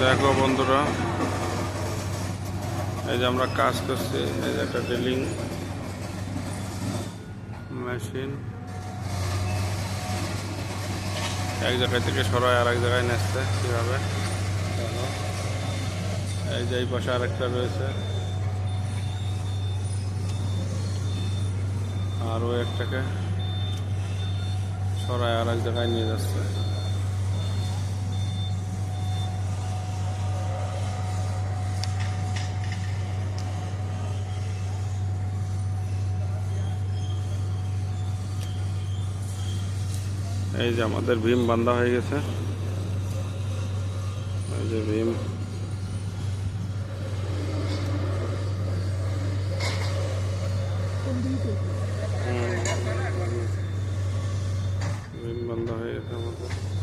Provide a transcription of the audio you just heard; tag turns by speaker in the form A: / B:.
A: দেখো বন্ধুরা, এই যে আমরা কাজ করছি, এই যে একটা ড্রিলিং মেশিন এক জায়গা থেকে সরাই আর এক জায়গায় নেচ্ছে কীভাবে। দেখো, এই যে এই পাশে আরেকটা রয়েছে, আরও একটাকে সরাই আর এক জায়গায় নিয়ে যাচ্ছে। এই যে আমাদের ভীম বান্ধা হয়ে গেছে, এই যে ভীম। ভীম বান্ধা হয়ে গেছে আমাদের।